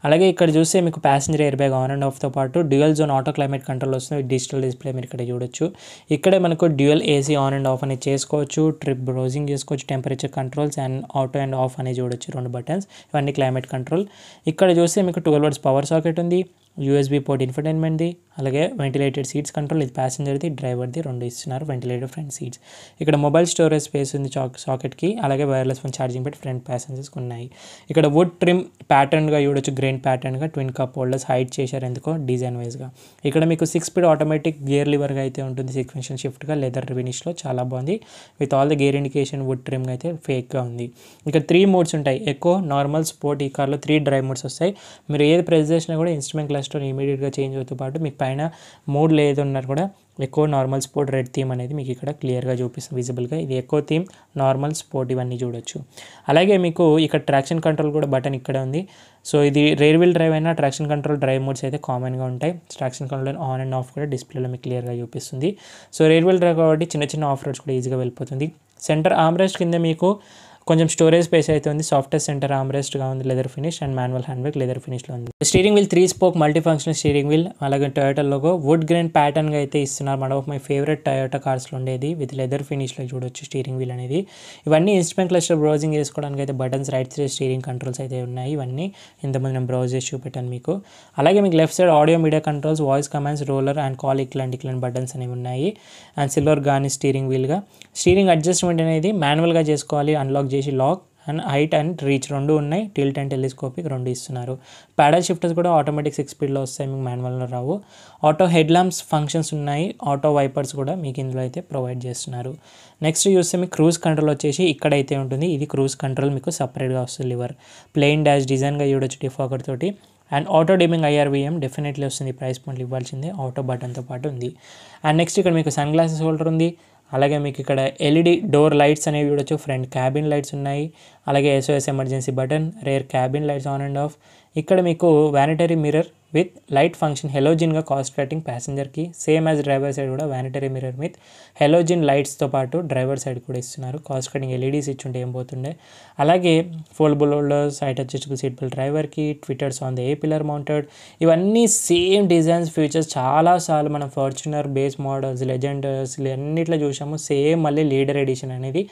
అలాగే ఇక్కడ చూస్తే మీకు passenger air bag on and ఆఫ్తో పాటు dual zone auto climate control వస్తుంది, డిజిటల్ డిస్ప్లే మీరు ఇక్కడ చూడొచ్చు. ఇక్కడే మనకు dual AC on and off అనేది చేసుకోవచ్చు, ట్రిప్ బ్రౌజింగ్ చేసుకోవచ్చు, temperature controls and auto and off అనేది చూడొచ్చు, 2 బటన్స్, ఇవన్నీ క్లైమేట్ కంట్రోల్. ఇక్కడ చూస్తే మీకు 12 watts పవర్ సాకెట్ ఉంది, యూఎస్బీ పోర్ట్ ఇన్ఫోటైన్మెంట్ది, అలాగే వెంటిలేటెడ్ సీట్స్ కంట్రోల్, ఇది ప్యాసింజర్ది, డ్రైవర్ది 2 ఇస్తున్నారు, వెంటిలేటెడ్ ఫ్రంట్ సీట్స్. ఇక్కడ మొబైల్ స్టోరేజ్ స్పేస్ ఉంది సాకెట్కి, అలాగే వైర్లెస్ ఫోన్ ఛార్జింగ్ పెట్టి ఫ్రంట్ ప్యాసింజర్స్కి ఉన్నాయి. ఇక్కడ వుడ్ ట్రిమ్ ప్యాటర్న్గా చూడొచ్చు, గ్రెయిన్ ప్యాటర్న్గా, ట్విన్ కప్ హోల్డర్స్ హైడ్ చేశారు ఎందుకో డిజైన్ వైజ్గా. ఇక్కడ మీకు 6 speed ఆటోమేటిక్ గేర్ లివర్గా అయితే ఉంటుంది, సీక్వెన్షియల్ షిఫ్ట్గా, లెదర్ ఫినిష్లో చాలా బాగుంది. With all the gear indication wood ట్రిమ్గా అయితే ఫేక్గా ఉంది. ఇక్కడ 3 modes ఉంటాయి, ఎకో, నార్మల్, స్పోర్ట్. ఈ కార్లో 3 డ్రైవ్ మోడ్స్ వస్తాయి. మీరు ఏది ప్రెస్ చేసినా కూడా ఇన్స్ట్రుమెంట్ క్లస్టర్ ఇమీడియట్గా చేంజ్ అవుతూ పాటు మీకు పైన మోడ్ లేదన్నారు కూడా eco, normal, sport, red theme అనేది మీకు ఇక్కడ క్లియర్గా చూపిస్తుంది విజిబుల్గా. ఇది ఎకో థీమ్, నార్మల్, స్పోర్ట్ ఇవన్నీ చూడొచ్చు. అలాగే మీకు ఇక్కడ ట్రాక్షన్ కంట్రోల్ కూడా బటన్ ఇక్కడ ఉంది. సో ఇది రేర్ వీల్ డ్రైవ్ అయినా ట్రాక్షన్ కంట్రోల్ డ్రైవ్ మోడ్స్ అయితే కామన్గా ఉంటాయి. Traction control on and of కూడా డిస్ప్లేలో మీకు క్లియర్గా చూపిస్తుంది. సో రేర్ వీల్ డ్రైవ్ కాబట్టి చిన్న చిన్న ఆఫ్ రోడ్స్ కూడా ఈజీగా వెళ్ళిపోతుంది. సెంటర్ ఆర్మ్రెస్ట్ కింద మీకు కొంచెం స్టోరేజ్ స్పేస్ అయితే ఉంది, సాఫ్ట్వేర్ సెంటర్ ఆర్మ్రెస్ట్గా ఉంది, leather finish and manual hand brake leather ఫినిష్లో ఉంది. Steering wheel 3 spoke multi functional steering wheel, అలాగే టొయోటా లోగో వుడ్ గ్రెయిన్ ప్యాటర్న్గా అయితే ఇస్తున్నారు. One of my favourite Toyota కార్స్లో ఉండేది, విత్ లెదర్ ఫినిష్లో చూడొచ్చు స్టీరింగ్ వీల్ అనేది. ఇవన్నీ ఇన్స్ట్రుమెంట్ క్లస్టర్ బ్రౌజింగ్ చేసుకోవడానికి అయితే buttons, right side steering controls అయితే ఉన్నాయి. ఇవన్నీ ఇంతకుముందు నేను బ్రౌజ్ చేసి చూపెట్టాను మీకు. అలాగే మీకు left side audio, media controls, voice commands, roller and call ఇట్లాంటి బటన్స్ అనేవి ఉన్నాయి. అండ్ సిల్వర్ గాని స్టీరింగ్ వీల్గా. స్టీరింగ్ అడ్జస్ట్మెంట్ అనేది మాన్యువల్గా చేసుకోవాలి, అన్లాక్ చేసి lock and height and reach 2 ఉన్నాయి, టిల్ట్ అండ్ టెలిస్కోపిక్ 2 ఇస్తున్నారు. ప్యాడల్ షిఫ్టర్స్ కూడా ఆటోమేటిక్ 6 speedలో వస్తాయి, మీకు మాన్యువల్లో రావు. ఆటో హెడ్ ల్యాంప్స్ ఫంక్షన్స్ ఉన్నాయి, ఆటో వైపర్స్ కూడా మీకు ఇందులో అయితే ప్రొవైడ్ చేస్తున్నారు. నెక్స్ట్ చూస్తే మీకు క్రూజ్ కంట్రోల్ వచ్చేసి ఇక్కడైతే ఉంటుంది, ఇది క్రూజ్ కంట్రోల్ మీకు సపరేట్గా వస్తుంది. లివర్ ప్లెయిన్ డాష్ డిజైన్గా చూడొచ్చు డిఫాకర్ తోటి. And auto dimming IRVM definitely వస్తుంది, ప్రైస్ పాయింట్లు ఇవ్వాల్సిందే, ఆటో బటన్తో పాటు ఉంది. అండ్ నెక్స్ట్ ఇక్కడ మీకు సన్ గ్లాసెస్ హోల్డర్ ఉంది. అలాగే మీకు ఇక్కడ LED డోర్ లైట్స్ అనేవి చూడొచ్చు, ఫ్రంట్ క్యాబిన్ లైట్స్ ఉన్నాయి. అలాగే SOS emergency button, rear cabin lights on and off. ఇక్కడ మీకు vanity mirror with light function, హెలోజిన్గా కాస్ట్ కటింగ్ ప్యాసింజర్కి, సేమ్ యాజ్ డ్రైవర్ సైడ్ కూడా వ్యానిటరీ మిర్రర్ విత్ హెలోజిన్ లైట్స్తో పాటు డ్రైవర్ సైడ్ కూడా ఇస్తున్నారు. కాస్ట్ కటింగ్ LEDs ఇచ్చుంటే ఏం పోతుండే. అలాగే foldable holders, height adjustable seat belt డ్రైవర్కి, tweeters on the A-pillar mounted. ఇవన్నీ సేమ్ డిజైన్స్, ఫీచర్స్ చాలాసార్లు మనం ఫార్చునర్ బేస్ మోడల్స్, లెజెండర్స్ అన్నిట్లో చూసాము. సేమ్ మళ్ళీ లీడర్ ఎడిషన్ అనేది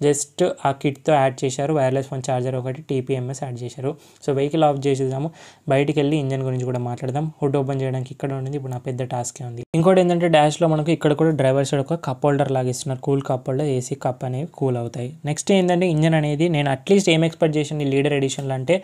జస్ట్ ఆ కిట్తో యాడ్ చేశారు. వైర్లెస్ ఫోన్ ఛార్జర్ ఒకటి, TPMS యాడ్ చేశారు. సో వెహికల్ ఆఫ్ చేసేద్దాము, బయటికి వెళ్ళి ఇంజన్ గురించి కూడా మాట్లాడదాం. హుడ్ ఓపెన్ చేయడానికి ఇక్కడ ఉంది, ఇప్పుడు నా పెద్ద టాస్కే ఉంది. ఇంకోటి ఏంటంటే డాష్లో మనకు ఇక్కడ కూడా డ్రైవర్ సైడ్ ఒక కప్ హోల్డర్ లాగా ఇస్తున్నారు, cool cup holder, AC cup అనేవి కూల్ అవుతాయి. నెక్స్ట్ ఏంటంటే ఇంజన్ అనేది నేను అట్లీస్ట్ ఏం ఎక్స్పెక్ట్ చేసాను ఈ లీడర్ ఎడిషన్లో అంటే,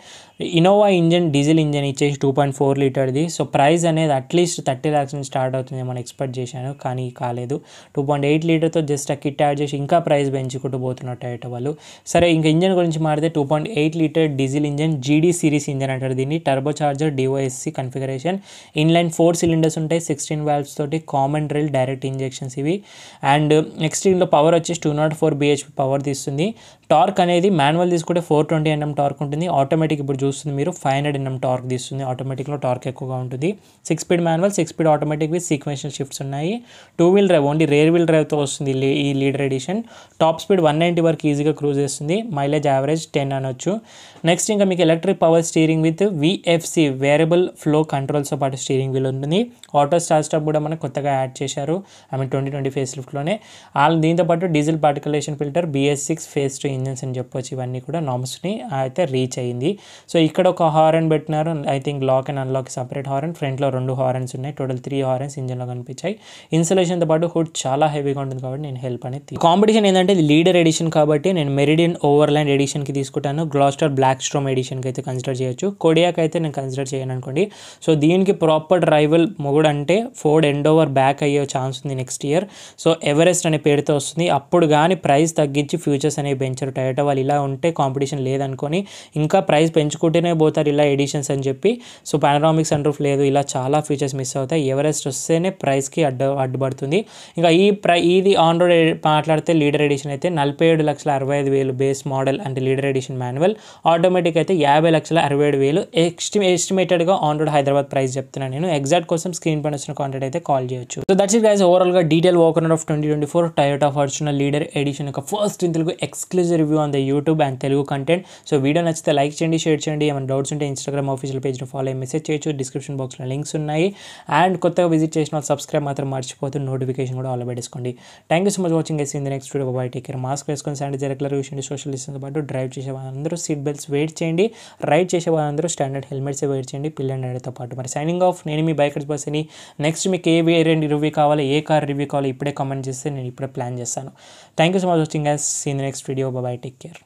ఇన్నోవా ఇంజన్, డీజిల్ ఇంజన్ ఇచ్చేసి 2.4 లీటర్ది. సో ప్రైస్ అనేది అట్లీస్ట్ 30 lakhs నుంచి స్టార్ట్ అవుతుంది మనం ఎక్స్పెక్ట్ చేశాను, కానీ కాలేదు. 2.8 లీటర్తో జస్ట్ ఆ కిట్ యాడ్ చేసి ఇంకా ప్రైస్ పెంచుకుంటూ పోతున్నారు టొయోటా వాళ్ళు. సరే ఇంకా ఇంజన్ గురించి మారితే 2.8 litre diesel engine, GD series engine అంటారు దీన్ని. Turbo charger, DOSC configuration, inline 4 cylinders ఉంటాయి, 16 valves తోటి, కామన్ డ్రిల్, డైరెక్ట్ ఇంజెక్షన్స్ ఇవి. అండ్ నెక్స్ట్ ఇందులో పవర్ వచ్చేసి 204 bhp పవర్ తీస్తుంది. టార్క్ అనేది మాన్యువల్ తీసుకుంటే 420 Nm టార్క్ ఉంటుంది, ఆటోమేటిక్ ఇప్పుడు చూస్తుంది మీరు 500 Nm టార్క్ తీస్తుంది. ఆటోమేటిక్లో టార్క్ ఎక్కువగా ఉంటుంది. 6 speed manual, 6 speed automatic with sequential shifts ఉన్నాయి. 2-wheel drive, only rear wheel డ్రైవ్తో వస్తుంది ఈ లీడర్ ఎడిషన్. టాప్ స్పీడ్ 190 వరకు ఈజీగా క్రూజ్ చేస్తుంది, మైలేజ్ యావరేజ్ 10 అనొచ్చు. నెక్స్ట్ ఇంకా మీకు electric power steering with VFC variable flow కంట్రోల్స్తో పాటు స్టీరింగ్ వీల్ ఉంటుంది. ఆటో స్టార్ట్ స్టాప్ కూడా మనకు కొత్తగా యాడ్ చేశారు, 2020 ఫేస్ లిఫ్ట్లోనే. దీంతో పాటు diesel particulation filter, BS6 phase 2 engines అని చెప్పొచ్చు. ఇవన్నీ కూడా నామ్స్ని అయితే రీచ్ అయ్యింది. సో ఇక్కడ ఒక హారన్ పెట్టినారు, I think lock and unlock separate horn. ఫ్రంట్లో 2 హారన్స్ ఉన్నాయి, టోటల్ 3 హారన్స్ ఇంజన్లో కనిపించాయి. ఇన్సులేషన్తో పాటు హుడ్ చాలా హెవీగా ఉంటుంది కాబట్టి నేను హెల్ప్ అనేది. కాంపిటీషన్ ఏంటంటే ఇది లీడర్ ఎడిషన్ కాబట్టి నేను మెరిడియన్ ఓవర్లాండ్ ఎడిషన్కి తీసుకుంటాను. గ్లాస్టర్ బ్లాక్ స్ట్రోమ్ ఎడిషన్కి అయితే కన్సిడర్ చేయొచ్చు. కోడియాక్ అయితే నేను కన్సిడర్ చేయను అనుకోండి. సో దీనికి ప్రాపర్ రైవల్ మొగుడు అంటే ఫోర్డ్ ఎండోవర్ బ్యాక్ అయ్యే ఛాన్స్ ఉంది నెక్స్ట్ ఇయర్. సో ఎవరెస్ట్ అనే పేరుతో వస్తుంది. అప్పుడు కానీ ప్రైస్ తగ్గించి ఫ్యూచర్స్ అనేవి పెంచారు. టయోటా వాళ్ళు ఇలా ఉంటే కాంపిటీషన్ లేదనుకొని ఇంకా ప్రైస్ పెంచుకుంటూనే పోతారు ఇలా ఎడిషన్స్ అని చెప్పి. సో పానరామిక్ సన్ రూఫ్ లేదు, ఇలా చాలా ఫీచర్స్ మిస్ అవుతాయి. ఎవరెస్ట్ వస్తేనే ప్రైస్కి అడ్డుపడుతుంది. ఇంకా ఇది ఆన్ రోడ్ మాట్లాడితే లీడర్ ఎడిషన్ అయితే 47,65,000 బేస్ మోడల్ అంటే లీడర్ ఎడిషన్ మాన్యువల్. ఆటోమేటిక్ అయితే 50,67,000 ఎస్టిమేటెడ్గా ఆన్ రోడ్ హైదరాబాద్ ప్రైస్ చెప్తున్నాను నేను. ఎగ్జాక్ట్ కోసం స్క్రీన్ పైన వచ్చిన కాంటాక్ట్ అయితే కాల్ చేయొచ్చు. సో దట్స్ ఇట్ గైస్, ఓవరాల్గా detail walker of 2024 Toyota Fortuner leader edition యొక్క first in Telugu exclusive review on the YouTube and Telugu content. So video నచ్చితే లైక్ చేయండి, షేర్ చేయండి. ఏమైనా డౌట్స్ ఉంటే ఇన్స్టాగ్రామ్ ఆఫీషియల్ పేజ్లో ఫాలో అయ్యి మెసేజ్ చేయొచ్చు. డిస్క్రిప్షన్ బాక్స్లో లింక్స్ ఉన్నాయి. అండ్ కొత్తగా విజిట్ చేసిన వాళ్ళు సబ్స్క్రైబ్ మాత్రం మర్చిపోతూ నోటిఫికేషన్ కూడా ఆల్ పెట్టేసుకోండి. Thank you so much watching. In the next video. Bye, take care. Mask వేసుకొని శానిటైజర్ రెగ్యులర్ యూస్ చేయండి. సోషల్ డిస్టెన్స్ పాటు డ్రైవ్ చేసే వాళ్ళందరూ సీట్ బెల్ట్స్ వెయిట్ చేయండి. రైడ్ చేసే వాళ్ళందరూ స్టాండర్డ్ హెల్మెట్స్ వెయిట్ చేయండి, పిల్ అండ్ రైడర్తో పాటు. మరి సైనింగ్ ఆఫ్. నేను మీ బైకర్స్ బాయ్స్ అని. నెక్స్ట్ మీకు ఏ వేరియంట్ రివ్యూ కావాలి, ఏ కార్ రివ్యూ కావాలి ఇప్పుడే కామెంట్ చేస్తే నేను ఇప్పుడే ప్లాన్ చేస్తాను. Thank you so much watching guys. See in the next video. Bye, take care.